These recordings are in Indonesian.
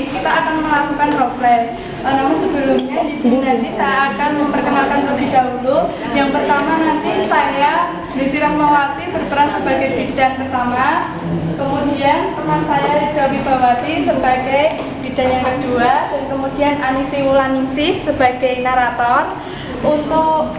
kita akan melakukan roleplay. Namun sebelumnya di sini nanti saya akan memperkenalkan terlebih dahulu. Yang pertama nanti saya Desi Rahmawati berperan sebagai bidan pertama. Kemudian teman saya Rida Wibawati sebagai bidan yang kedua, dan kemudian Anisri Wulaningsih sebagai narator. Untuk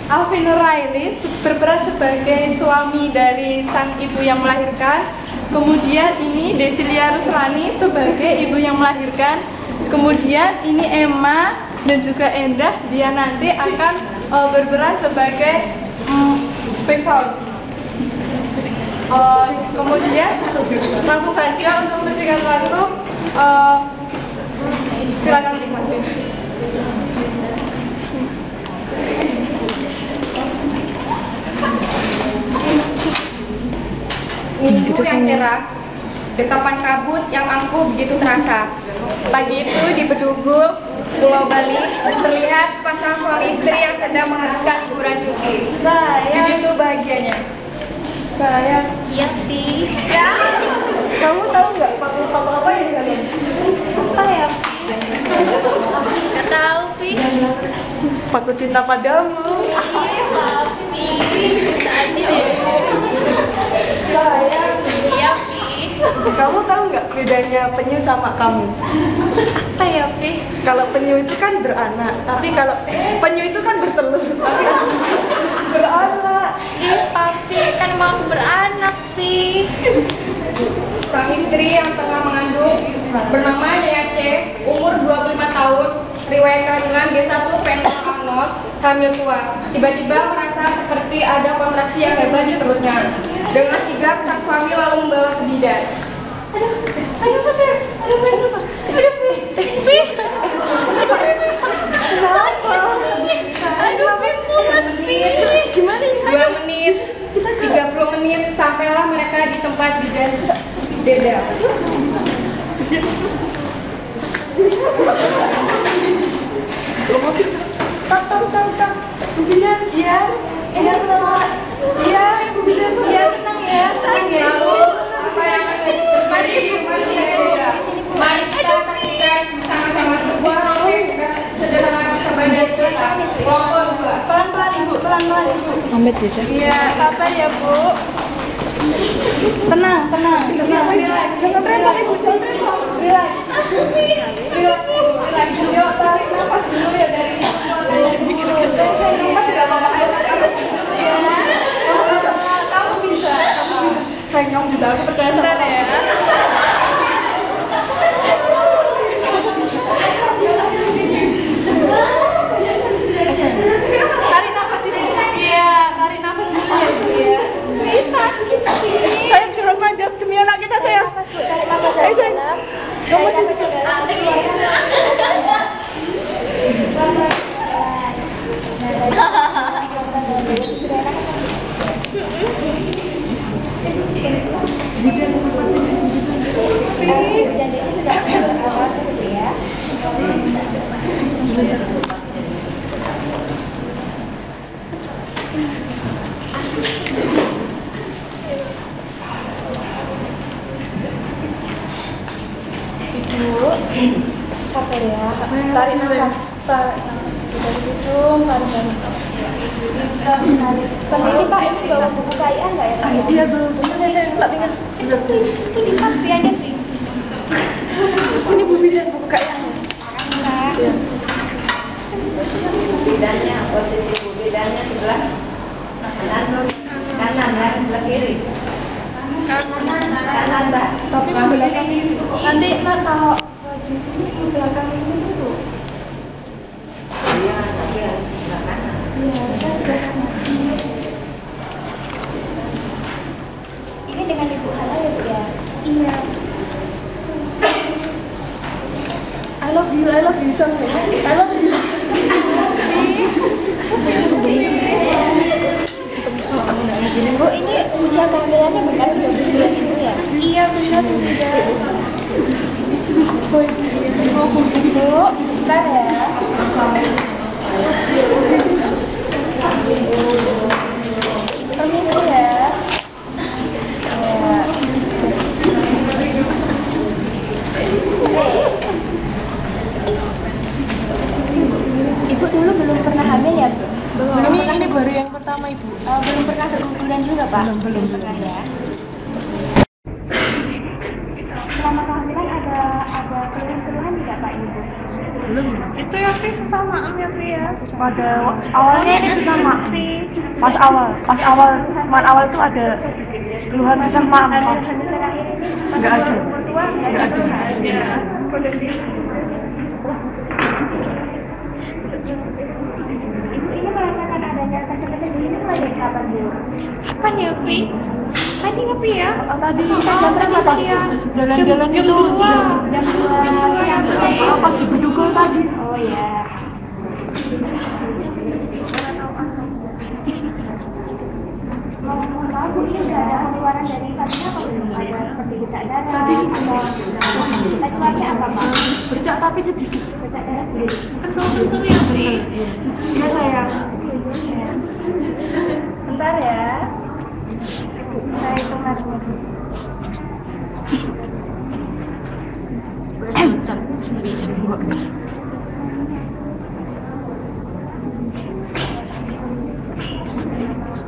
Alvin Nurailis berperan sebagai suami dari sang ibu yang melahirkan. Kemudian ini Desilia Rusrani sebagai ibu yang melahirkan. Kemudian ini Emma dan juga Endah, dia nanti akan berperan sebagai spesial. Kemudian langsung saja untuk membersihkan waktu, silakan menikmati. Minggu yang cerah, dekapan kabut yang angkuh begitu terasa. Pagi itu di Bedugul, Pulau Bali, terlihat sepasang suami istri yang sedang menghabiskan liburan cuti. Begitu bahagianya. Saya Yati. ya. Kamu tahu nggak paku apa yang kalian? Apa ya? Gak tahu, Pi. Paku cinta padamu. Saya. Iya, Pi. Kamu tahu nggak bedanya penyu sama kamu? Apa ya, Pi? Kalau penyu itu kan beranak, tapi kalau penyu itu kan bertelur, tapi beranak. Iya, Papi, kan mau beranak, Pi. Sang istri yang tengah mengandung bernama Yaya C, umur 25 tahun, riwayat kehamilan G1 P0 hamil tua. Tiba-tiba merasa seperti ada kontraksi yang hebat di perutnya. Dengan sigap sang suami lalu membawa ke bidan. Aduh Pak Sir, aduh Pi, aduh Pi, pulas Pi. Gimana ini? 2 menit, 30 menit, sampailah mereka di tempat bidan beda. Tahu. Bidan, iya, tenang. Iya, bidan, iya tenang ya, saya Lalu apa yang terjadi di rumah saya? Mari kita saksikan sama-sama sebuah roleplay sederhana sebagai kelompok 2. Pelan-pelan ibu. Amit aja. Iya, sabar ya bu. Tenang. Relax. Jangan rempong ibu, jangan rempong. Relax. Relax. Yuk, tarik nafas dulu ya dari mulut. Saya nafas tidak apa-apa. Ya. Kamu bisa. Sayang, kamu bisa. Aku percaya sama kamu. Ya. Tarik nafas ibu. Iya, tarik nafas dulu ya ibu ya. Bisa gitu. Sayang, curhat manja demi anak kita sayang. Ayo sayang. Kamu masih bisa. Sabar ya, tarik nafas dari hidung, tarik nafas. Permisi Pak, ini bawa buku KIA nggak ya Pak? Iya bawa, sebenarnya saya nggak tinggal. Ini situ di tas biayanya Tri. Ini Bu Bidan buku KIA. Iya. Bidannya, posisi Bu Bidannya sebelah kanan ya, sebelah kiri. Kanan Mbak. Tapi belakang ini. Nanti Nak kalau di sini belakang ini tuh. Iya, sebelah kanan. Iya, saya sebelah kanan. Ini dengan Ibu Hala ya, Bu ya? Iya. I love you something. I love you. Bu, ini usia kehamilannya benar 39 Ibu ya? Iya benar Bu. Bu, bentar ya. Permisi ya. Ya. Bapak? Belum pernah ya. Selama kehamilan ada keluhan-keluhan tidak Pak Ibu? Belum. Itu ya sih susah maaf ya Pri ya. Pada awalnya ini susah mak sih. Pas awal itu ada keluhan susah mak. Enggak ada. Ibu ini merasakan adanya sakit-sakit ini mulai dari kapan Bu? Kapan ya, Pi? Tadi nggak, Pi ya? Tadi jam berapa pas jalan-jalan itu Jam 2 pas ibu juga tadi. Oh ya. Mohon maaf Bu, ini sudah ada pengeluaran dari Fatina apa belum? Ada seperti bercak darah atau keluarnya apa Pak? Bercak tapi sedikit. Bercak darah sedikit. Kentul-kentul ya, Pi? Iya sayang. Bentar ya. Saya hitung nasinya.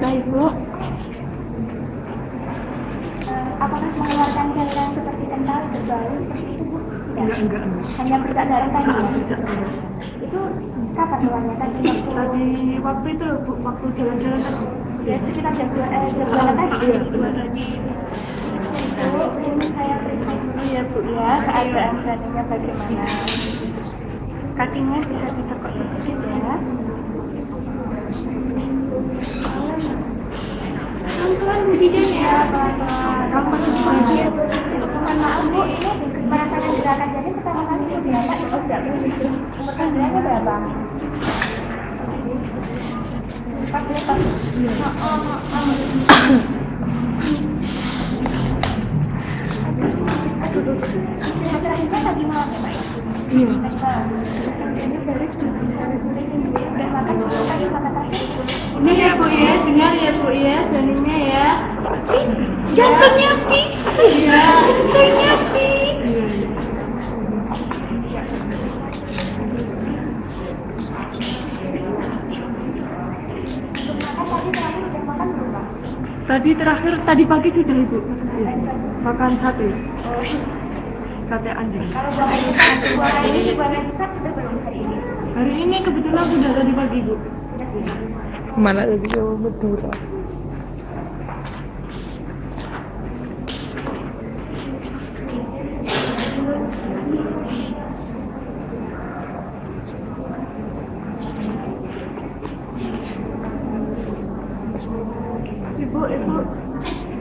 Nah ibu, Apakah mengeluarkan cairan seperti kental, berbau seperti itu Bu? enggak. Hanya bercak darah tadi ya? Bercak darah. Itu kapan keluarnya? Tadi Waktu itu bu, waktu jalan-jalan tadi. ya sekitar jam 2 tadi. Iya benar. Bu, ini saya periksa dulu ya Bu ya, keadaan janinnya bagaimana. Kakinya bisa ditekuk sedikit ya. Pelan-pelan Bu Bidan ya. Pelan-pelan. Mohon maaf Bu, ini merasakan gerakan janin pertama kali itu berapa? Itu tidak begitu. Umur kehamilannya berapa? 14 tahun. Terakhirnya tadi malam ya Pak? Iya. Ini dari udah makan tadi makan tadi. Ini ya Bu ya, dengar ya Bu ya, janinnya ya. Jantungnya, Pi. Iya. Jantungnya, Pi. Tadi pagi sudah ibu. Makan sate. Sate anjing. Kalau buah ini sudah belum hari ini. Hari ini kebetulan sudah tadi pagi ibu. Mana tadi Jawa Madura.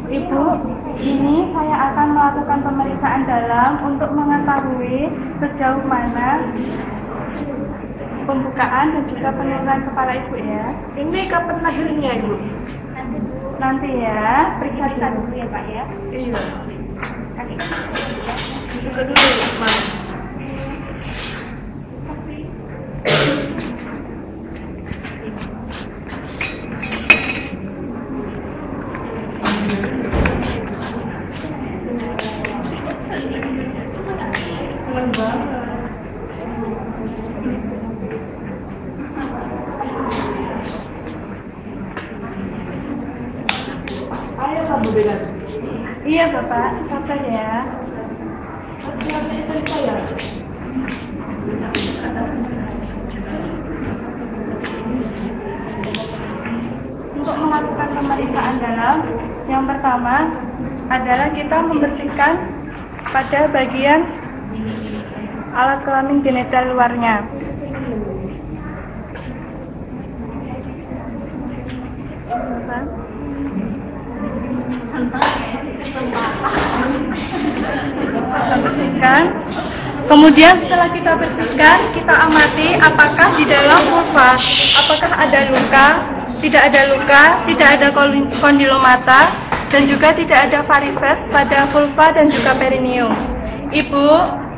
Ibu, ini saya akan melakukan pemeriksaan dalam untuk mengetahui sejauh mana pembukaan dan juga penurunan kepala ibu ya. Ini kapan lahirnya ibu? Nanti ya, periksa dulu ya Pak ya. Iya. Duduk dulu ya, Mas. Iya Bapak, sabar ya. Untuk melakukan pemeriksaan dalam, yang pertama adalah kita membersihkan pada bagian alat kelamin genital luarnya. Bersihkan. Kemudian setelah kita bersihkan, kita amati apakah di dalam vulva apakah ada luka, tidak ada luka, tidak ada kondilomata, dan juga tidak ada varises pada vulva dan juga perineum. Ibu,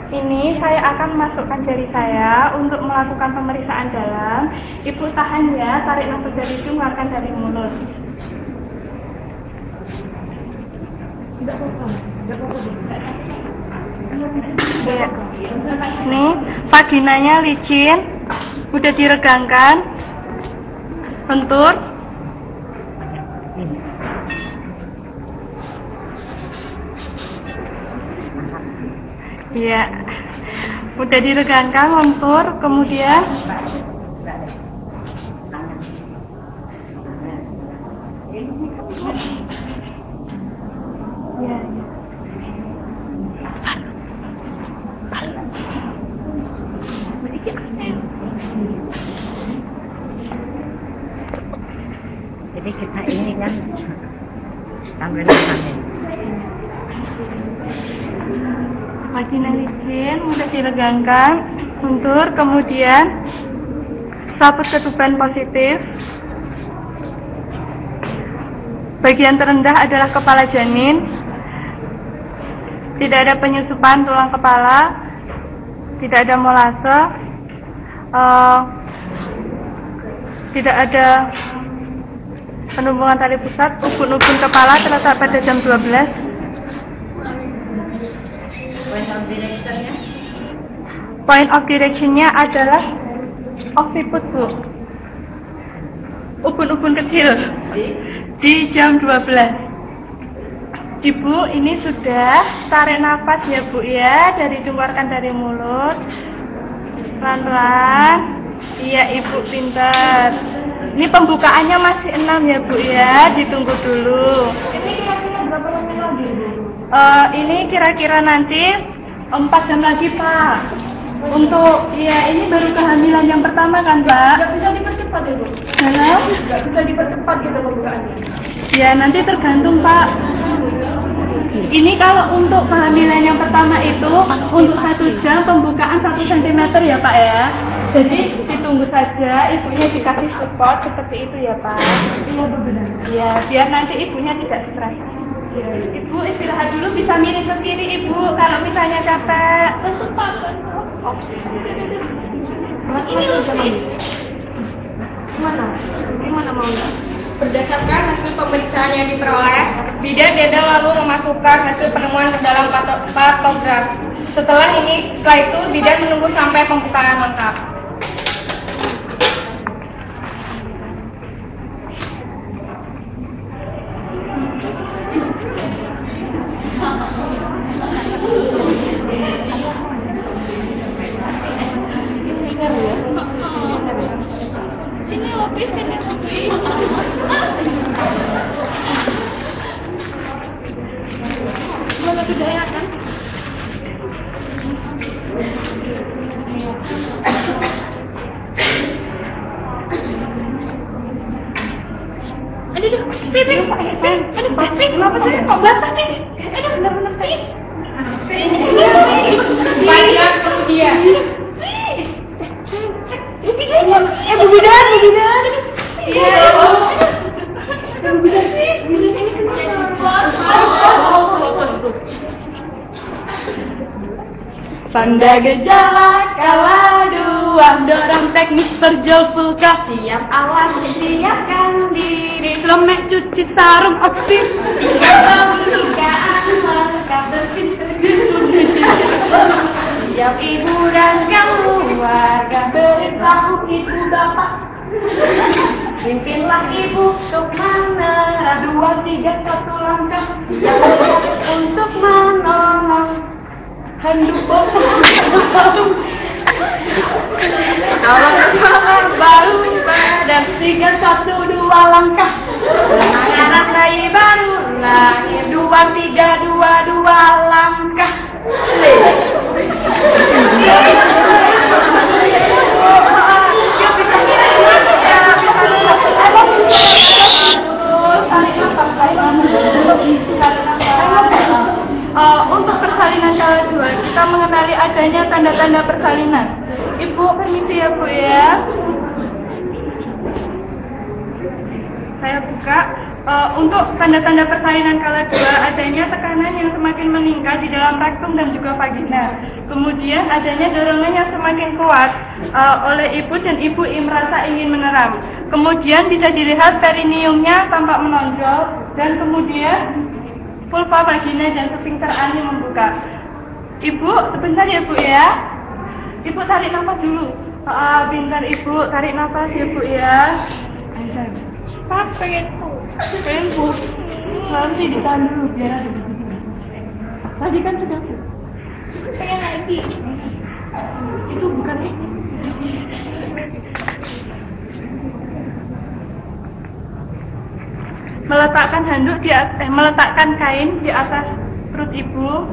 ini saya akan masukkan jari saya untuk melakukan pemeriksaan dalam. Ibu tahan ya, tarik nafas dari hidung, keluarkan dari mulut. Nih, vaginanya licin, udah diregangkan, lentur. Iya. Udah diregangkan lentur, kemudian ya, ya. Jadi kita ini kan sambil nangis. Vagina licin mudah diregangkan, lentur, kemudian selaput ketuban positif. Bagian terendah adalah kepala janin. Tidak ada penyusupan tulang kepala, tidak ada molase, tidak ada penumbuhan tali pusat. Ubun-ubun kepala terletak pada jam 12. Point of direction-nya adalah occiput, Bu. Ubun-ubun kecil di jam 12. Ibu ini sudah tarik nafas ya, Bu ya, dikeluarkan dari mulut. Pelan-pelan. Iya, Ibu pintar. Ini pembukaannya masih 6 ya, Bu ya, ditunggu dulu. Ini kira-kira berapa lama lagi, Bu? Ini kira-kira nanti 4 jam lagi, Pak. Untuk, ya ini baru kehamilan yang pertama kan, Pak? Nggak bisa dipercepat ya, Bu? Nggak bisa dipercepat gitu pembukaannya? Ya, nanti tergantung, Pak. Ini kalau untuk kehamilan yang pertama itu, untuk 1 jam pembukaan 1 cm ya, Pak ya. Jadi ditunggu saja, ibunya dikasih support seperti itu ya, Pak. Iya, benar. Ya, biar nanti ibunya tidak stres. Ibu istirahat dulu, bisa miring ke kiri, Ibu, kalau misalnya capek. Gimana maunya? Berdasarkan hasil pemeriksaan yang diperoleh, bidan Deda lalu memasukkan hasil penemuan ke dalam patograf. Setelah itu bidan menunggu sampai pembukaan lengkap. Gimana sudah ya kan? Aduh, Pipi, kenapa sih? Kok basah nih? Aduh, benar-benar sih. Banyak kemudian. Bu Bidan. Iya, Bu. Bu Bidan sih. Tanda gejala kala 2, dorong teknik perjolfulka, siap awas, siapkan diri, lemek cuci sarung optis, pembukaan lengkap bersih, siap ibu dan keluarga, beritahu ibu bapak, pimpinlah ibu untuk menerah 2, 3, 1 langkah, untuk menolong. Tolong semangat baru dan 3, 1, 2 langkah. Anak bayi baru lahir 2, 3, 2 langkah. Untuk persalinan kala 2, kita mengenali adanya tanda-tanda persalinan. Ibu permisi ya, Bu ya. Saya buka. Untuk tanda-tanda persalinan kala 2, adanya tekanan yang semakin meningkat di dalam rektum dan juga vagina. Kemudian adanya dorongan yang semakin kuat oleh ibu dan ibu merasa ingin meneram. Kemudian bisa dilihat perineumnya tampak menonjol dan kemudian vulva vagina dan sphincter ani membuka. Ibu, sebentar ya, Bu ya. Ibu tarik nafas dulu. Bentar Ibu, tarik nafas ya, Bu ya. Pak, pengen Bu. Nanti ditahan dulu biar ada begini. Tadi kan sudah Bu. pengen lagi. Itu bukan meletakkan meletakkan kain di atas perut ibu,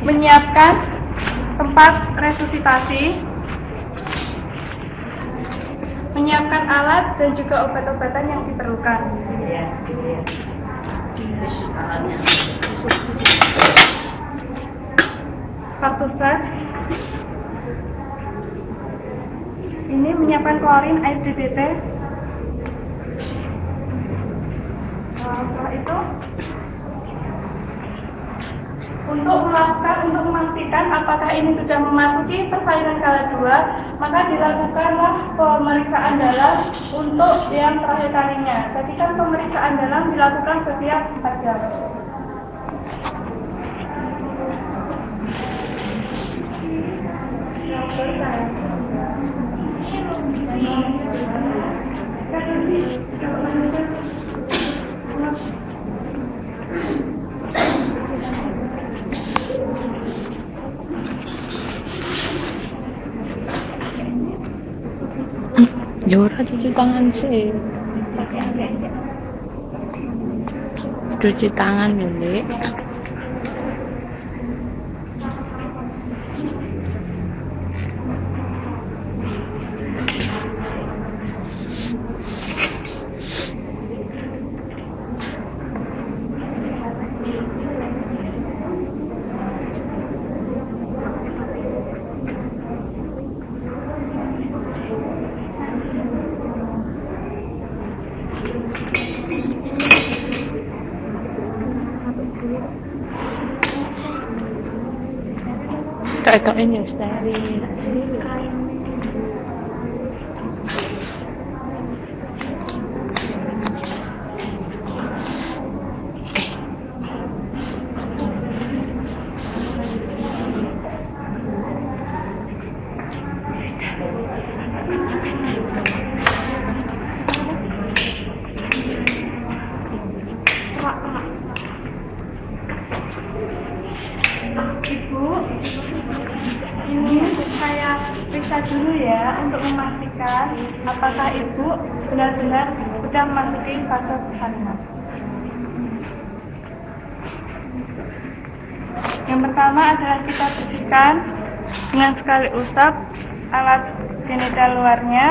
menyiapkan tempat resusitasi, menyiapkan alat dan juga obat-obatan yang diperlukan. Waktu start. Ini menyiapkan klorin, air DDT. Setelah itu untuk memastikan apakah ini sudah memasuki persalinan kala 2, maka dilakukanlah pemeriksaan dalam untuk yang terakhir kalinya. Jadi kan pemeriksaan dalam dilakukan setiap 4 jam. Jora cuci tangan sih. Cuci tangan dulu. Kayak ini steril. Ibu, ini saya periksa dulu ya untuk memastikan apakah ibu benar-benar sudah memasuki fase persalinan. Yang pertama adalah kita bersihkan dengan sekali usap alat genital luarnya.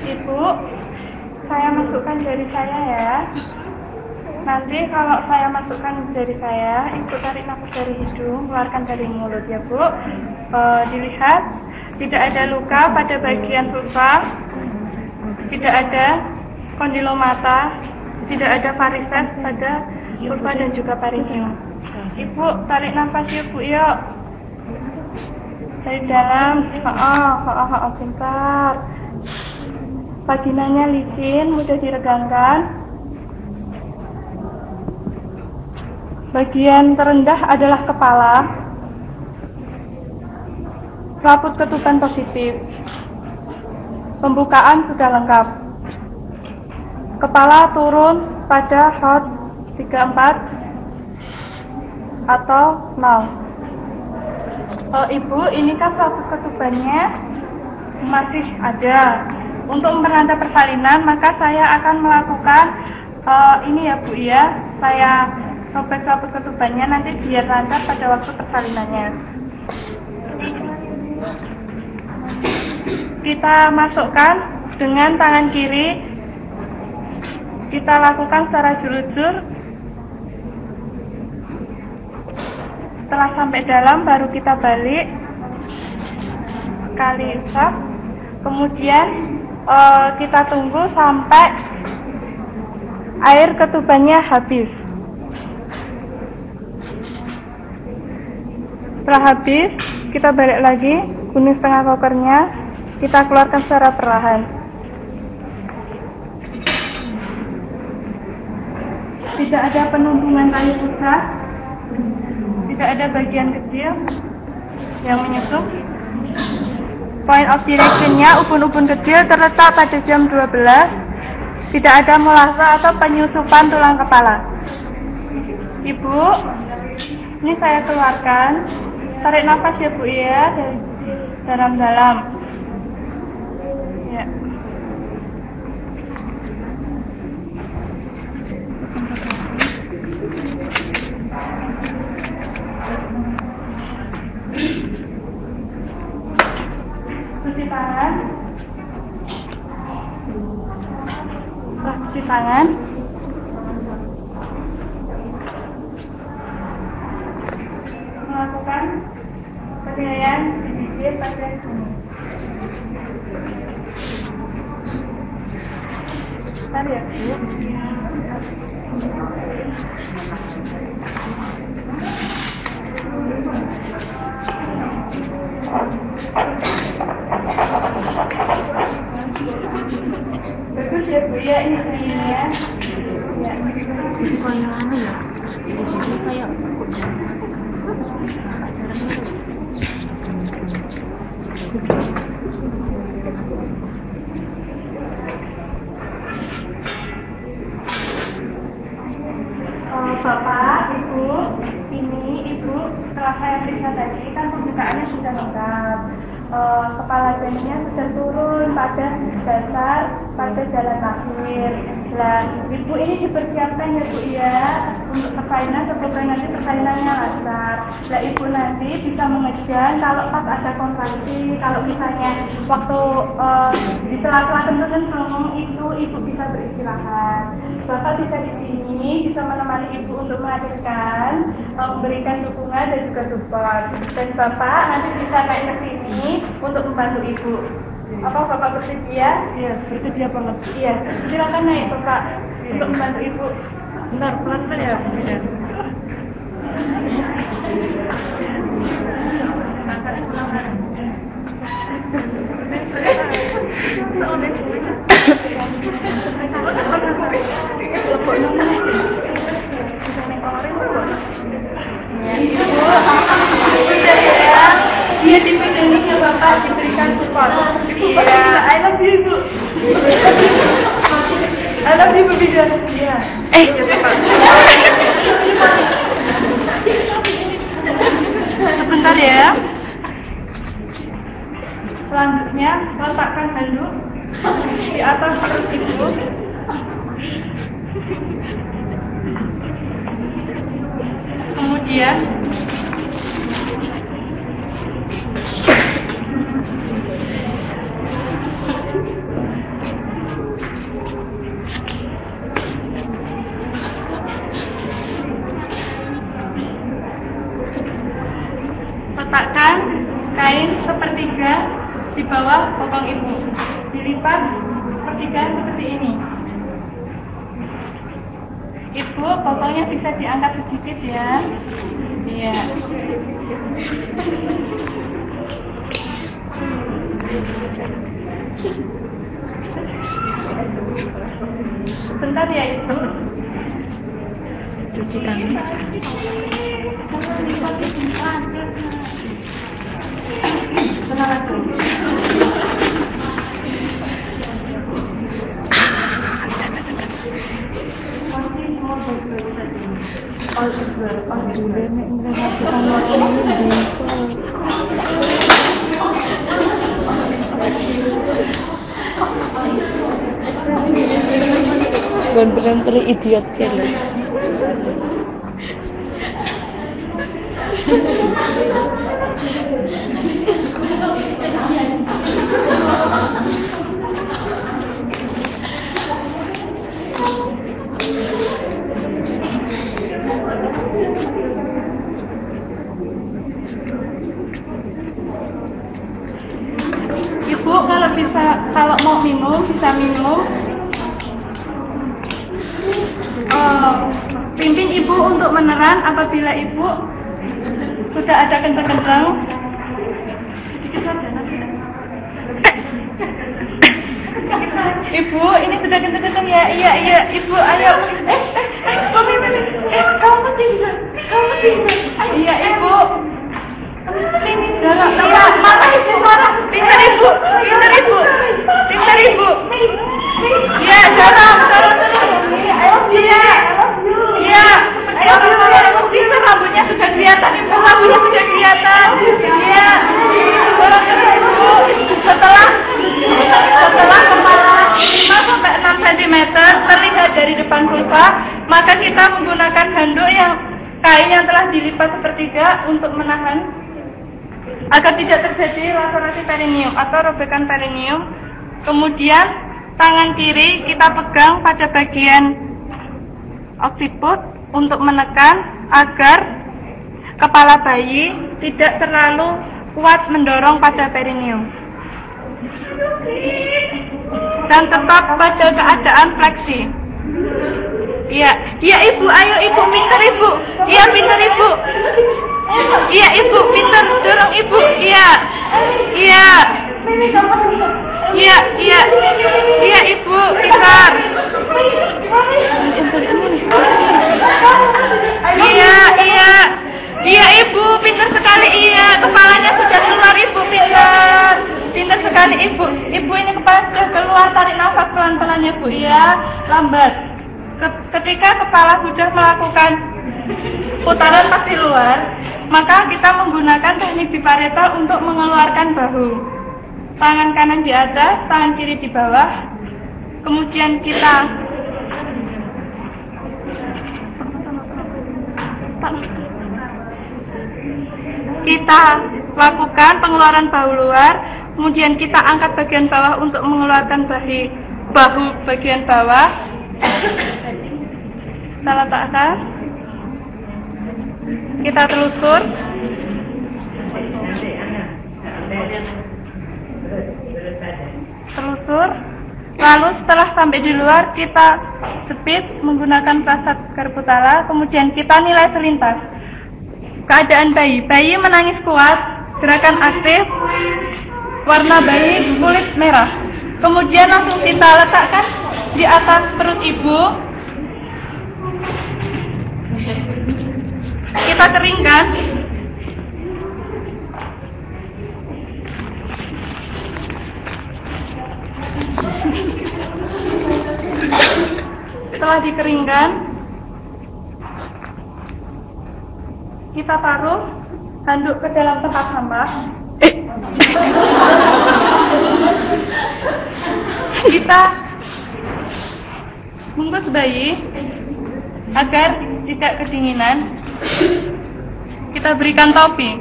Ibu, saya masukkan jari saya ya. Nanti kalau saya masukkan jari saya, ibu tarik nafas dari hidung, keluarkan dari mulut ya Bu. Dilihat tidak ada luka pada bagian vulva, tidak ada kondilomata, tidak ada varises pada vulva dan juga parenkium. Ibu tarik nafas ya Bu, yuk. Dari dalam, pintar. Vaginanya licin, mudah diregangkan. Bagian terendah adalah kepala. Selaput ketuban positif. Pembukaan sudah lengkap. Kepala turun pada HOT 34 atau 0. Ibu, ini kan selaput ketubannya masih ada. Untuk memperlancar persalinan, maka saya akan melakukan ini ya Bu ya. Saya robek selaput ketubannya nanti biar lancar pada waktu persalinannya. Kita masukkan dengan tangan kiri. Kita lakukan secara jujur. Setelah sampai dalam baru kita balik. Sekali usap. Kemudian kita tunggu sampai air ketubannya habis. Setelah habis, kita balik lagi, kuning setengah kokernya, kita keluarkan secara perlahan. Tidak ada penumpungan tali pusat, tidak ada bagian kecil yang menyusup. Point of direction-nya, ubun-ubun kecil terletak pada jam 12 Tidak ada mulasa atau penyusupan tulang kepala. Ibu, ini saya keluarkan. Tarik nafas ya Bu ya, dari dalam-dalam. Ya. Cuci tangan. Setelah cuci tangan, melakukan penilaian bibir pada sini. Bentar ya Bu. Bagus ya Bu ya, ini ya. Ya. Kayak anu ya. Jadi kayak Bapak, Ibu, ini Ibu setelah saya periksa tadi kan pembukaannya sudah lengkap. Kepala janinnya sudah turun pada dasar pada jalan lahir. Nah, Ibu ini dipersiapkan ya Bu ya untuk persalinan semoga nanti persalinannya lancar. Nah, Ibu nanti bisa mengejar kalau pas ada kontraksi, kalau misalnya waktu di sela-sela kentung itu Ibu bisa beristirahat. Bapak bisa di sini bisa menemani Ibu untuk melahirkan, memberikan dukungan dan juga support. Dan Bapak nanti bisa naik ke sini untuk membantu Ibu. Apa Bapak bersedia? Iya, bersedia banget. Iya, silakan naik Bapak untuk membantu Ibu. Bentar, pelan-pelan ya. Dia dipegangnya Bapak diberikan support. Iya, I love you Ibu. I love you Ibu. Iya. Sebentar ya. Selanjutnya letakkan handuk di atas perut Ibu. Kemudian letakkan kain sepertiga di bawah bokong Ibu. Dilipat sepertiga seperti ini. Ibu, bokongnya bisa diangkat sedikit ya. Iya. Bentar ya Ibu. cuci tangan. Tenang aja. Udah nek ngerasa tangan ini bener-bener idiot kan. Ibu kalau mau minum bisa minum. Pimpin Ibu untuk meneran apabila Ibu sudah ada kencang-kencang. Sedikit saja nanti. Ibu, ini sudah kencang-kencang ya? Iya, Ibu, ayo. Kamu mesti bisa. Iya, Ibu. Darah. Iya, marah Ibu, marah. Pintar Ibu. Iya, darah. lupa, maka kita menggunakan handuk yang kain yang telah dilipat sepertiga untuk menahan agar tidak terjadi laserasi perineum atau robekan perineum. Kemudian tangan kiri kita pegang pada bagian occiput untuk menekan agar kepala bayi tidak terlalu kuat mendorong pada perineum. Dan tetap pada keadaan fleksi. Iya, iya ibu, ayo ibu, pintar ibu. Iya pintar ibu. Iya ibu, pintar, dorong ibu. Iya, iya. Iya, iya. Iya ibu, pintar. Iya, iya. Iya ibu, pintar sekali. Iya, kepalanya sudah keluar ibu, pintar. Pintar sekali ibu. Ibu ini kepala sudah keluar, tarik nafas pelan-pelan ya bu. Iya, lambat. Ketika kepala sudah melakukan putaran pasti luar, maka kita menggunakan teknik biparietal untuk mengeluarkan bahu. Tangan kanan di atas, tangan kiri di bawah. Kemudian kita lakukan pengeluaran bahu luar. Kemudian kita angkat bagian bawah untuk mengeluarkan bahu bagian bawah. Kita letakkan. Kita telusur. Lalu setelah sampai di luar kita jepit menggunakan plastik garpu tala. Kemudian kita nilai selintas. Keadaan bayi. Bayi menangis kuat. Gerakan aktif. Warna bayi kulit merah. Kemudian langsung kita letakkan di atas perut ibu. Kita keringkan. Setelah dikeringkan, kita taruh handuk ke dalam tempat sampah. Kita bungkus bayi agar tidak kedinginan. Kita berikan topi.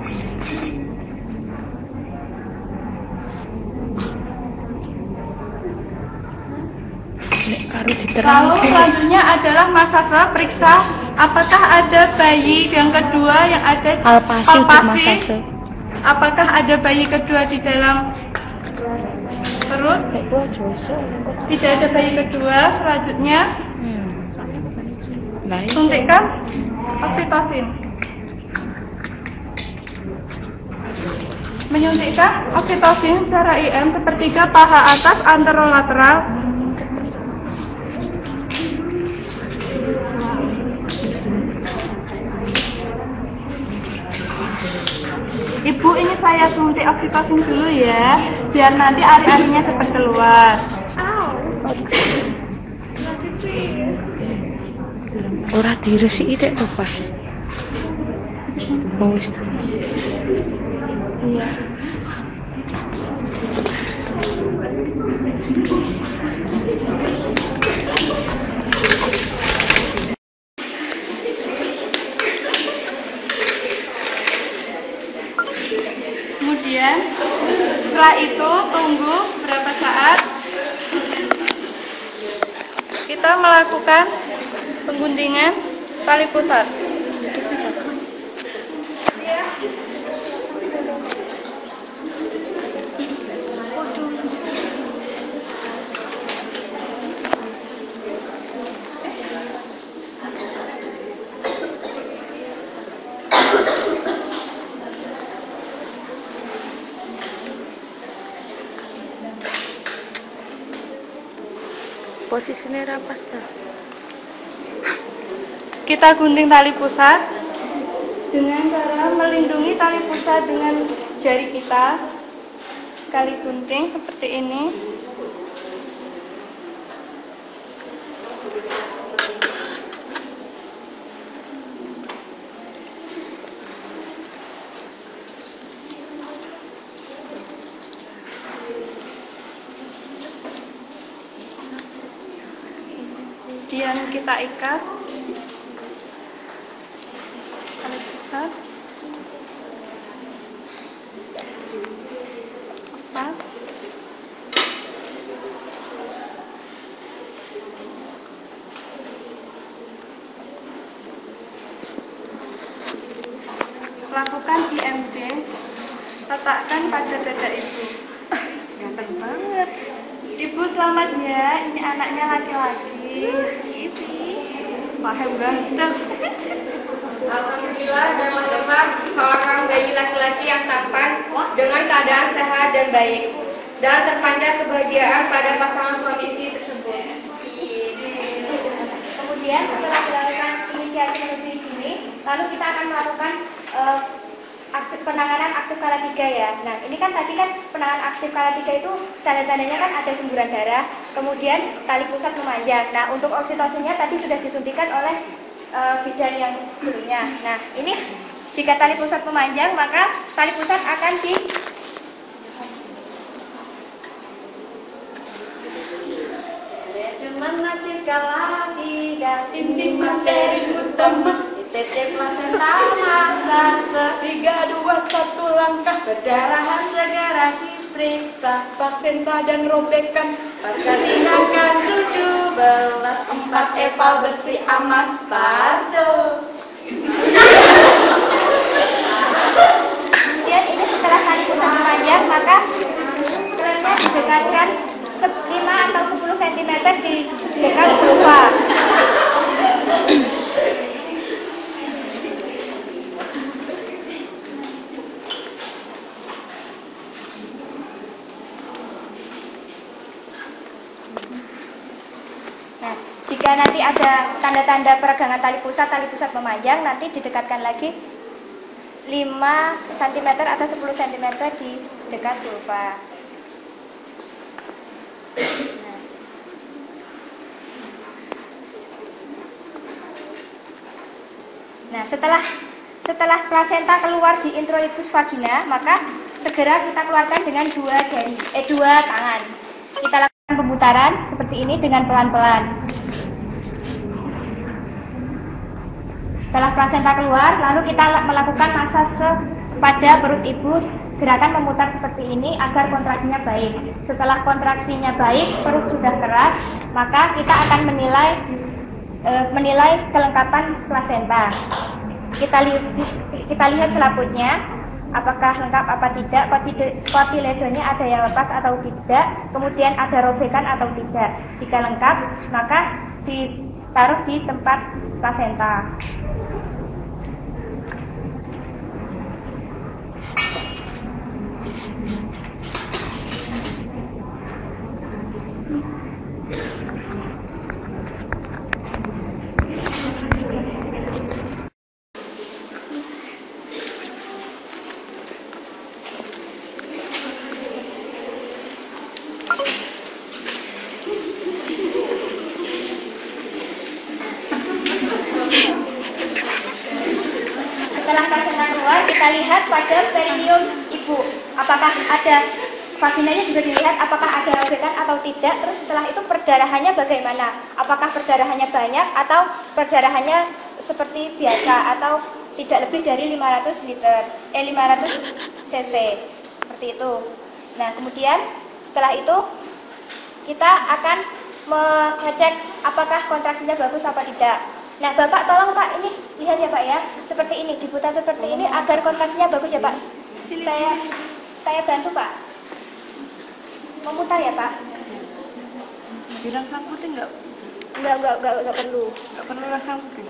Lalu selanjutnya adalah massage, periksa apakah ada bayi yang kedua yang ada palpasi. Apakah ada bayi kedua di dalam perut? Tidak ada bayi kedua. Selanjutnya suntikkan oksitosin. Menyuntikkan oksitosin secara IM sepertiga paha atas anterolateral. Ibu, ini saya suntik oksitosin dulu ya, biar nanti ari-arinya cepat keluar. Ora diresiki dek to, Pak. Wis. Iya. Kemudian setelah itu tunggu berapa saat kita melakukan pengguntingan tali pusat. Posisinya rapas dah. Kita gunting tali pusat dengan cara melindungi tali pusat dengan jari kita. Sekali gunting seperti ini. Kemudian kita ikat tali pusat, lepas. Lakukan IMD, letakkan pada dada ibu. Ganteng banget. Ibu selamat ya, ini anaknya laki-laki. Paham ganteng. Alhamdulillah dan menerima seorang bayi laki-laki yang tampan dengan keadaan sehat dan baik, dan terpancar kebahagiaan pada pasangan suami istri tersebut. Kemudian setelah dilakukan inisiasi menyusui dini, lalu kita akan melakukan penanganan aktif skala 3 ya. Nah, ini kan tadi kan penanganan aktif skala 3 itu tanda-tandanya kan ada semburan darah, kemudian tali pusat memanjang. Nah, untuk oksitosinnya tadi sudah disuntikan oleh bidan yang sebelumnya. Nah, ini jika tali pusat memanjang, maka tali pusat akan mengasihkan lagi dan ini materi utama tetep placenta masa 3, 2, 1 langkah perdarahan segera diperiksa placenta dan robekan perkawinan 17 4 eval bersih amat padu. Kemudian ini setelah tali pusat memanjang, maka kelennya didekatkan 5 atau 10 cm di dekat vulva. Nah, jika nanti ada tanda-tanda peregangan tali pusat memanjang, nanti didekatkan lagi 5 cm atau 10 cm di dekat vulva. Nah, setelah plasenta keluar di introitus vagina, maka segera kita keluarkan dengan 2 tangan. Kita lakukan pemutaran seperti ini dengan pelan-pelan. Setelah plasenta keluar, lalu kita melakukan masase pada perut ibu, gerakan memutar seperti ini agar kontraksinya baik. Setelah kontraksinya baik, perut sudah keras, maka kita akan menilai kelengkapan plasenta. Kita lihat selaputnya, apakah lengkap apa tidak, kotiledonnya ada yang lepas atau tidak, kemudian ada robekan atau tidak. Jika lengkap, maka ditaruh di tempat plasenta. Setelah plasenta keluar, kita lihat pada perineum ibu, apakah ada vaginanya juga dilihat, apakah ada robekan atau tidak. Terus setelah itu perdarahannya bagaimana? Apakah perdarahannya banyak atau perdarahannya seperti biasa atau tidak lebih dari 500 cc seperti itu. Nah, kemudian setelah itu kita akan mengecek apakah kontraksinya bagus apa tidak. Nah, Bapak tolong Pak, ini lihat ya Pak ya, seperti ini, diputar seperti ini agar kontraksinya bagus ya Pak. Saya bantu Pak. Memutar ya Pak. Bilang sangkutin enggak Enggak perlu. Enggak perlu sangkutin.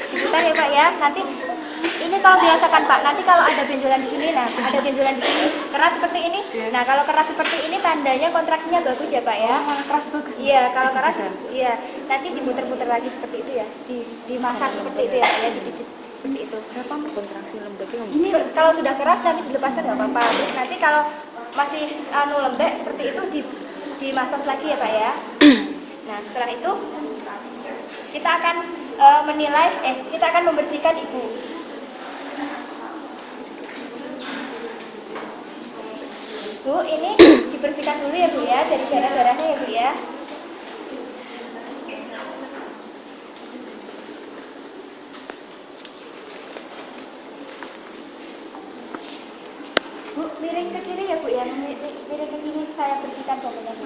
Diputar ya Pak ya. Nanti ini kalau biasakan Pak, nanti kalau ada benjolan di sini, nah ada benjolan di sini, keras seperti ini. Nah, kalau keras seperti ini tandanya kontraksinya bagus ya Pak ya. Malah keras bagus. Iya, kalau keras, iya. Nanti dimuter-muter lagi seperti itu ya, dimasak seperti itu ya, dipijit seperti itu. Berapa kontraksi lembeknya? Ini kalau sudah keras nanti dilepaskan nggak apa-apa. Terus nanti kalau masih lembek seperti itu dimasak lagi ya Pak ya. Nah, setelah itu kita akan kita akan membersihkan ibu. Bu, ini dibersihkan dulu ya Bu ya, dari darah-darahnya ya Bu ya. miring ke kiri ya Bu ya, miring ke kiri saya bersihkan bawahnya Bu.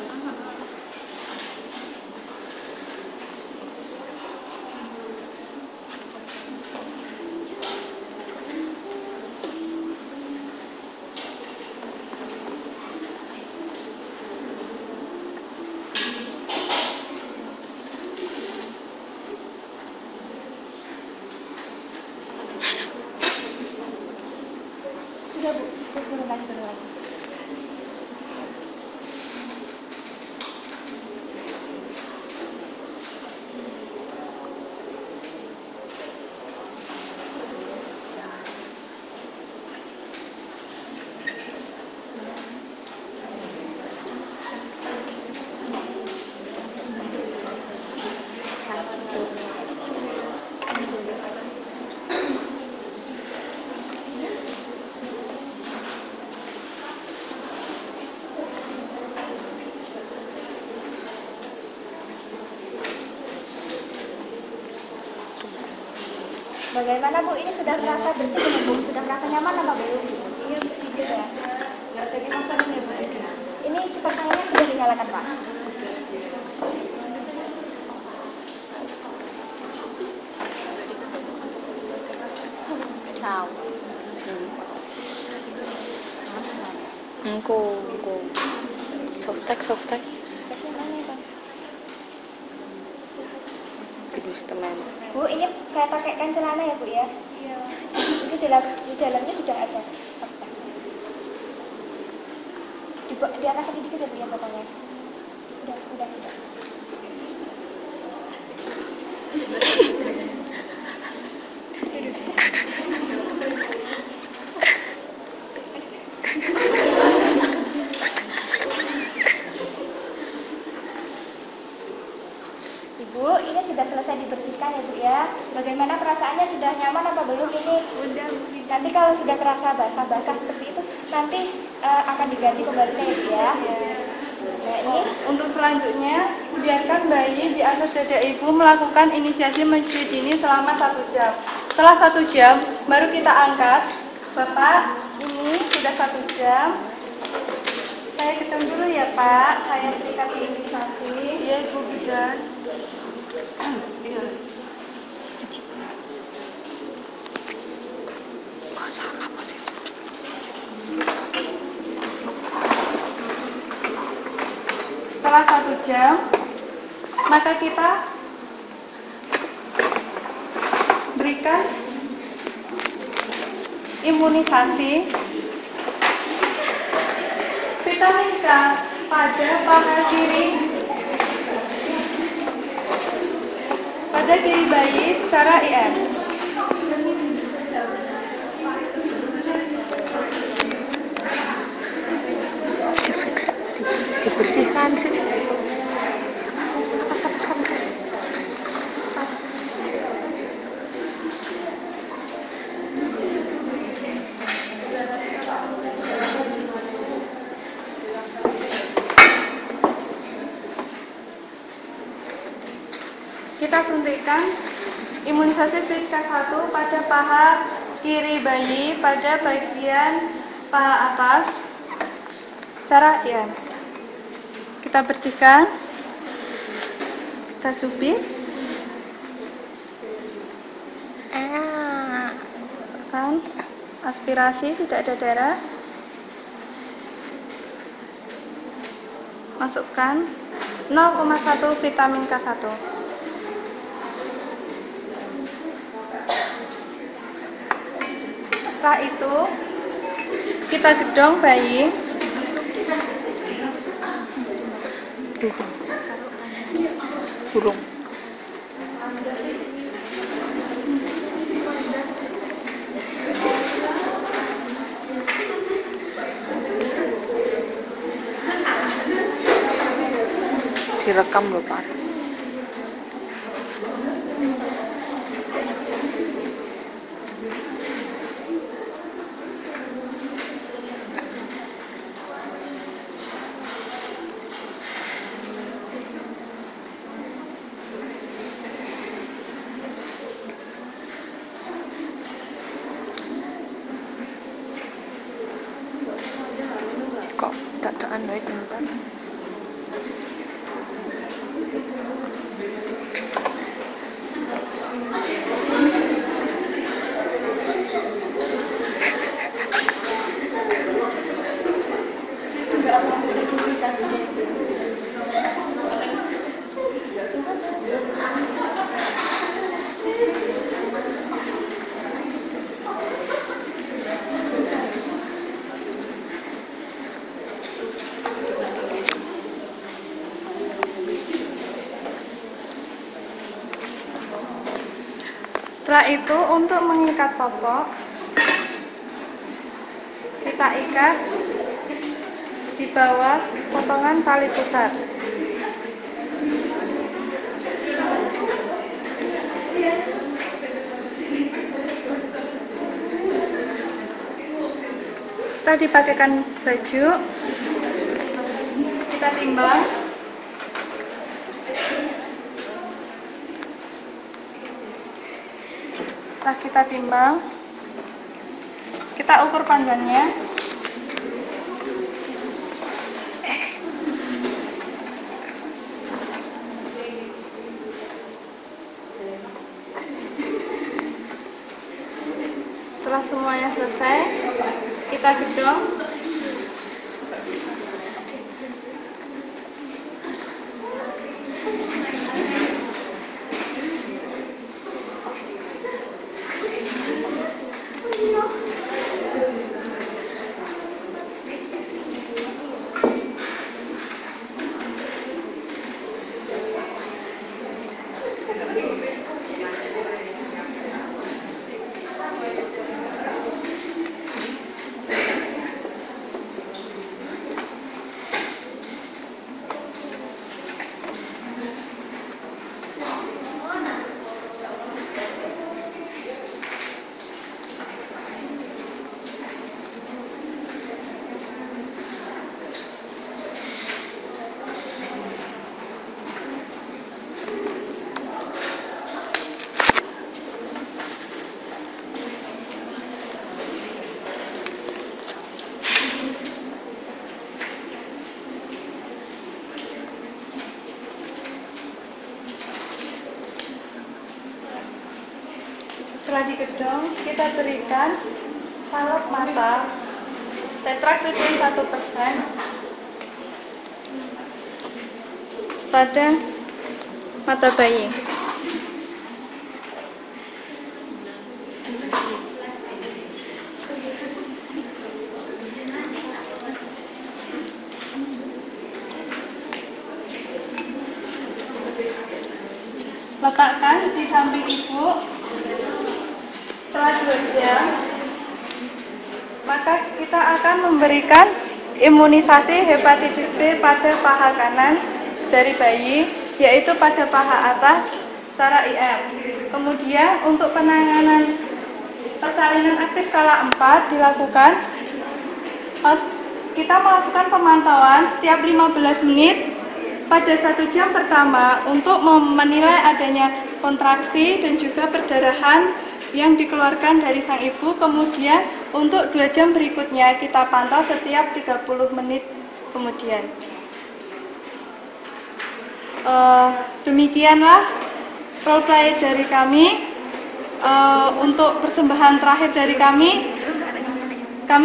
Sudah Bu, turun lagi. Bagaimana Bu, ini sudah merasa bersih belum Bu? Sudah merasa nyaman apa belum? Iya bersih ya. Nggak ada masalah ya Pak? Ini kipas anginnya sudah dinyalakan Pak. Sao? Cô softtek. Kedus teman. Bu, ini saya pakaikan celana ya Bu ya? Iya. Ini di dalamnya sudah ada. Di atas sedikit ya Bu ya potongnya. Udah. Ibu, ini sudah selesai dibersihkan ya Bu ya. Bagaimana perasaannya, sudah nyaman apa belum ini? Udah. Nanti kalau sudah terasa basah-basah seperti itu, nanti akan diganti kembali ya Bu ya. Nah ini Untuk selanjutnya, biarkan bayi di atas dada ibu melakukan inisiasi menyusui dini selama 1 jam. Setelah 1 jam, baru kita angkat. Bapak, ini sudah 1 jam. Saya ketemu dulu ya Pak, saya berikan imunisasi. Iya Ibu Bidan. Masalah masih. Setelah 1 jam, maka kita berikan imunisasi vitamin K pada paha kiri bayi secara IM. Dibersihkan sih. Kita suntikan imunisasi PK1 pada paha kiri bayi pada bagian paha atas secara IM. Kita bersihkan, kita subit, kan aspirasi, tidak ada darah. Masukkan 0,1 vitamin K1. Setelah itu kita gedong bayi. Burung. Direkam loh Pak. tak baik bentar. Setelah itu untuk mengikat popok, kita ikat di bawah potongan tali pusar. Kita dipakaikan baju, kita timbang. Setelah kita timbang, kita ukur panjangnya. Setelah semuanya selesai, kita gedong. Setelah digedong, kita berikan salep mata tetracycline 1% pada mata bayi. Letakkan di samping ibu. Setelah 2 jam, maka kita akan memberikan imunisasi hepatitis B pada paha kanan dari bayi, yaitu pada paha atas secara IM. Kemudian untuk penanganan persalinan aktif skala 4 dilakukan. Kita melakukan pemantauan setiap 15 menit pada 1 jam pertama untuk menilai adanya kontraksi dan juga perdarahan yang dikeluarkan dari sang ibu. Kemudian untuk 2 jam berikutnya kita pantau setiap 30 menit kemudian. Demikianlah role play dari kami. Untuk persembahan terakhir dari kami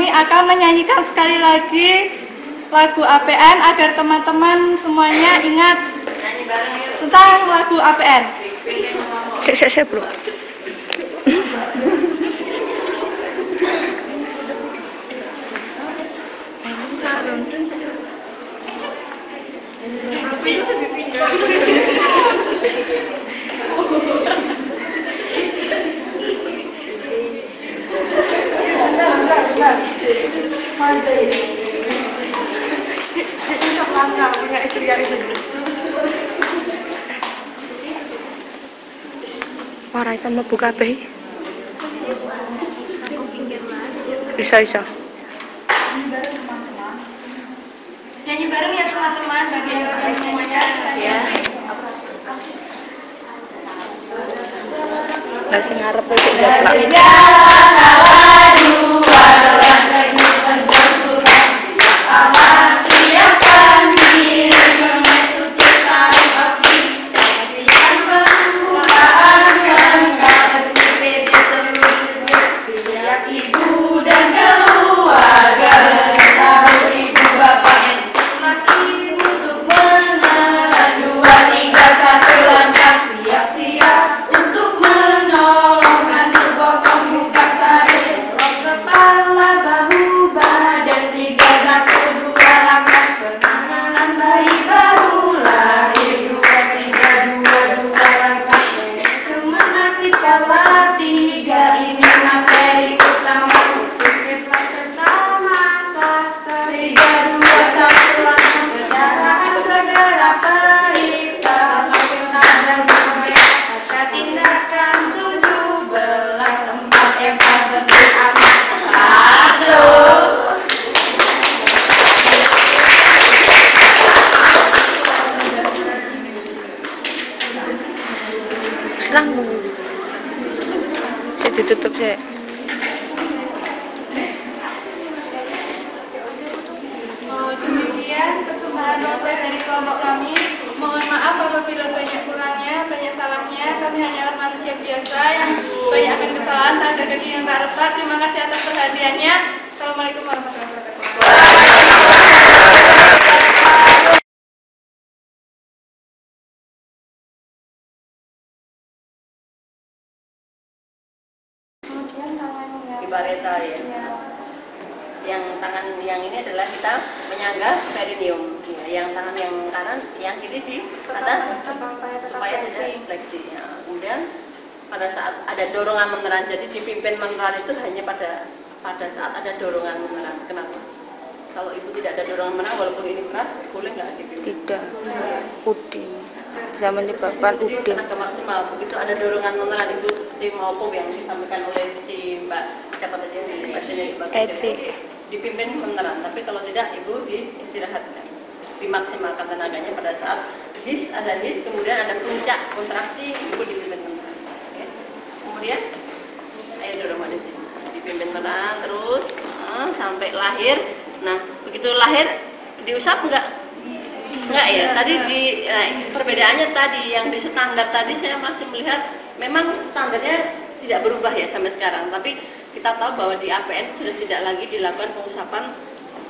akan menyanyikan sekali lagi lagu APN agar teman-teman semuanya ingat tentang lagu APN. Saya bro. Parah itu mau buka apa? Bisa. Nyanyi bareng ya teman-teman, bagi semuanya. Ya. Masih ngarep itu japlak. Jangan dua, adalah 3, ini materi utama khusus pertama sasar 3, 2, 1 langsung berjalan segera periksa sambil sadar baca tindakan 17 tempat evaluasi aman. Serang dulu. Saya ditutup saya. Demikian persembahan novel dari kelompok kami. Mohon maaf apabila banyak kurangnya, banyak salahnya. Kami hanyalah manusia biasa yang banyak akan kesalahan, tak ada daging yang tak retak. Terima kasih atas perhatiannya. Assalamualaikum warahmatullahi wabarakatuh. Biparietal ya. Yang tangan yang ini adalah kita menyangga perineum. Ya, yang tangan yang kanan, yang kiri di atas supaya tidak fleksi. Ya. Kemudian pada saat ada dorongan meneran, jadi dipimpin meneran itu hanya pada saat ada dorongan meneran. Kenapa? Kalau ibu tidak ada dorongan meneran, walaupun ini keras, boleh nggak dipimpin? Tidak. Udin. Bisa menyebabkan udin. Tenaga maksimal. Begitu ada dorongan meneran, ibu seperti maupun yang disampaikan oleh si Mbak siapa tadi yang Eci. dipimpin meneran. Tapi kalau tidak, ibu diistirahatkan, dimaksimalkan tenaganya pada saat ada his, kemudian ada puncak kontraksi, ibu dipimpin meneran. Oke. Kemudian ayo dorong di sini, dipimpin meneran terus sampai lahir. Nah, begitu lahir diusap enggak ya. Tadi perbedaannya tadi yang di standar tadi saya masih melihat memang standarnya tidak berubah ya sampai sekarang. Tapi kita tahu bahwa di APN sudah tidak lagi dilakukan pengusapan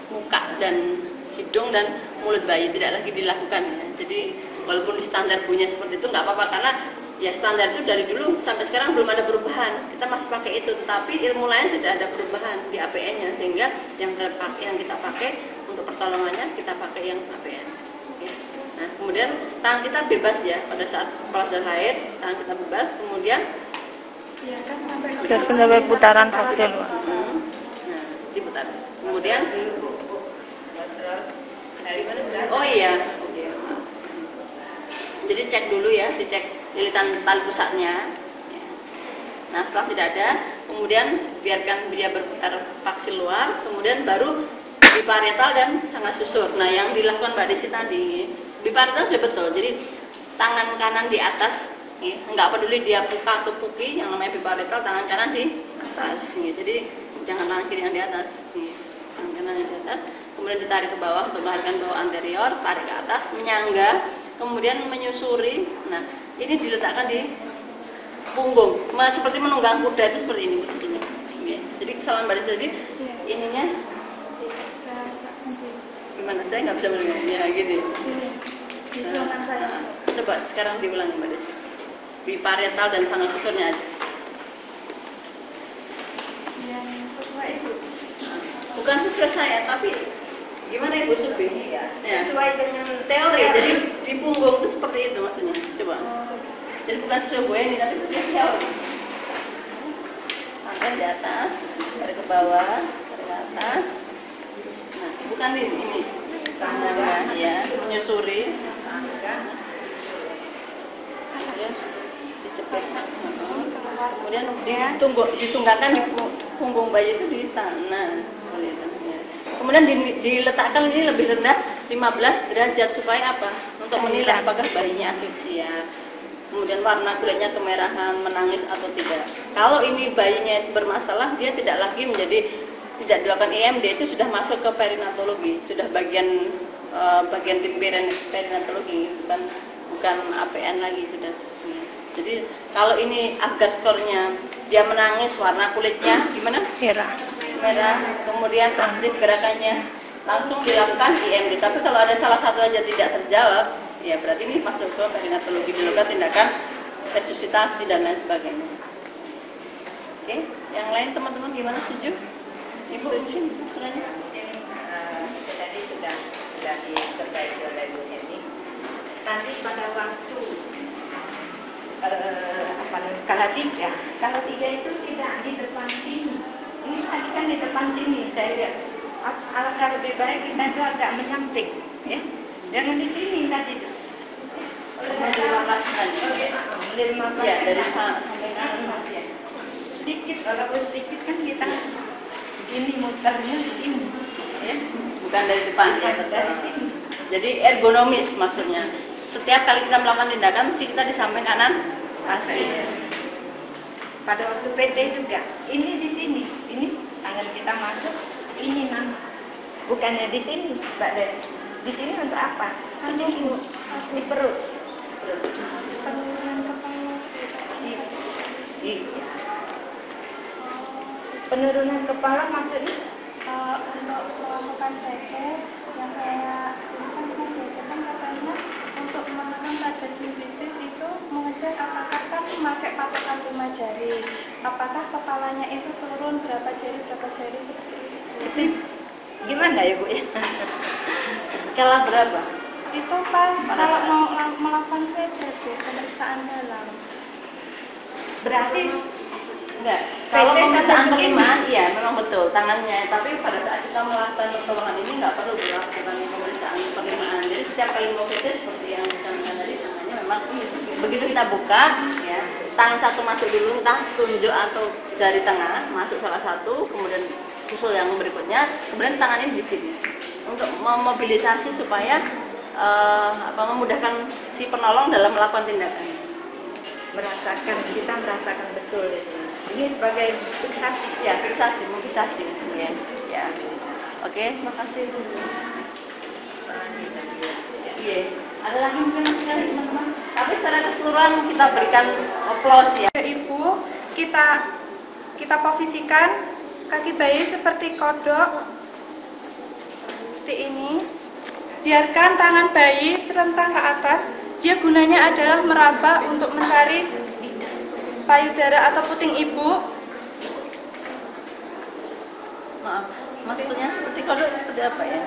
muka dan hidung dan mulut bayi, tidak lagi dilakukan ya. Jadi walaupun di standar bunyinya seperti itu nggak apa-apa, karena ya standar itu dari dulu sampai sekarang belum ada perubahan. Kita masih pakai itu, tetapi ilmu lain sudah ada perubahan di APN-nya, sehingga yang kita pakai untuk pertolongannya kita pakai yang APN. Ya. Nah, kemudian tangan kita bebas ya pada saat kepala sudah lahir, tangan kita bebas, kemudian Biarkan sampai putaran vaksin. Nah, diputar. Kemudian oh iya. Jadi cek dulu ya, dicek lilitan tali pusatnya. Nah, setelah tidak ada, kemudian biarkan dia berputar vaksin luar, kemudian baru biparietal dan sangat susur. Nah, yang dilakukan Mbak Desi tadi, biparietal sudah betul. Jadi tangan kanan di atas, ya, nggak peduli dia puka atau puki, yang namanya biparietal tangan kanan di atas. Ya. Jadi jangan tangan kiri yang di atas. Ya. Tangan kanan yang di atas, kemudian ditarik ke bawah untuk melahirkan bawah anterior, tarik ke atas, menyangga, kemudian menyusuri. Nah, ini diletakkan di punggung, seperti menunggang kuda itu seperti ini posisinya. Ya. Jadi kesalahan Mbak Desi tadi, ininya gimana? Saya nggak bisa melihat. Ya, gini. Nah, coba sekarang diulangi Mbak Desi. Biparietal dan sangat susurnya aja. Yang sesuai itu. Bukan sesuai saya, tapi gimana Ibu Subi? Iya. Ya. Sesuai dengan Teori, jadi di punggung itu seperti itu maksudnya. Coba. Jadi bukan sesuai Bu ini, tapi sesuai teori. Sampai di atas, dari ke bawah, dari ke atas. Nah, bukan ini. Tangan ya, menyusuri. Kemudian dicepet. Kemudian ditunggakkan di punggung bayi itu di tangan. Kemudian diletakkan ini lebih rendah 15 derajat supaya apa? Untuk menilai apakah bayinya asfiksia. Kemudian warna kulitnya kemerahan, menangis atau tidak. Kalau ini bayinya bermasalah, dia tidak lagi tidak dilakukan IMD, itu sudah masuk ke perinatologi, sudah bagian tim perinatologi, bukan APN lagi sudah. Jadi kalau ini agar skornya dia menangis, warna kulitnya gimana? Merah, kemudian aktif gerakannya, langsung dilakukan IMD. Tapi kalau ada salah satu aja tidak terjawab, ya berarti ini masuk ke perinatologi, dilakukan tindakan resusitasi dan lain sebagainya. Oke, yang lain teman-teman gimana, setuju? Ibu mungkin istilahnya? Tadi sudah diperbaiki oleh Bu Eni. Tadi pada waktu kalau tiga itu tidak di depan sini. Ini tadi kan di depan sini. Saya lihat alangkah lebih baik kita itu agak menyamping, ya. Jangan di sini tadi. Ya, dari sampai ya. Sedikit, kalau sedikit kan kita begini muternya di sini, ya. Bukan dari depan ya, Dari sini. Jadi ergonomis maksudnya. Setiap kali kita melakukan tindakan mesti kita di samping kanan pasien. Pada waktu PT juga, ini di sini, ini tangan kita masuk, ini nama. Bukannya di sini, Mbak Den. Di sini untuk apa? Ini di perut. Penurunan kepala. Iya. Penurunan kepala maksudnya? Untuk melakukan PT yang saya kan katanya untuk melakukan pada sintesis itu mengecek apakah kan memakai patokan 5 jari, apakah kepalanya itu turun berapa jari seperti itu. Gimana ya Bu ya? Skala berapa? Itu pas kalau mau melakukan PT pemeriksaan dalam. Berarti Enggak. Kalau PT pemeriksaan sampai penerimaan, iya memang betul tangannya. Tapi pada saat kita melakukan pertolongan ini nggak perlu dilakukan pemeriksaan penerimaan. Jadi setiap kali mau PT seperti yang disampaikan tadi, tangannya memang begitu kita buka, ya tangan satu masuk dulu, entah tunjuk atau jari tengah masuk salah satu, kemudian susul yang berikutnya, kemudian tangan ini di sini untuk memobilisasi supaya memudahkan si penolong dalam melakukan tindakan. kita merasakan betul itu. Ini sebagai fiksasi. Ya, fiksasi, mobilisasi. Ya, ya. Oke, makasih. Iya. Ada lagi mungkin sekali teman-teman. Tapi secara keseluruhan kita berikan aplaus ya. Ibu, kita posisikan kaki bayi seperti kodok seperti ini. Biarkan tangan bayi terentang ke atas. Dia gunanya adalah meraba untuk mencari payudara atau puting ibu. Maaf, maksudnya seperti kodok seperti apa ya?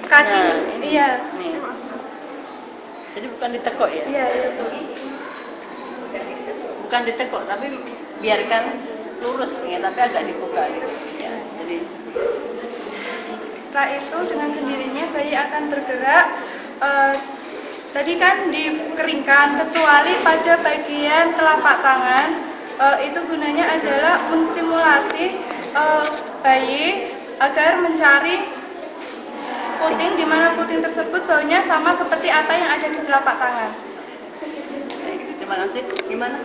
Kaki, Nah, ini. iya. Nih. Jadi bukan ditekuk ya? Iya, iya. Bukan ditekuk, tapi biarkan lurus ya, tapi agak dibuka gitu. Ya, jadi Setelah itu dengan sendirinya bayi akan bergerak. Tadi kan dikeringkan, kecuali pada bagian telapak tangan. Itu gunanya adalah menstimulasi bayi agar mencari puting, di mana puting tersebut baunya sama seperti apa yang ada di telapak tangan. terima kasih. Gimana?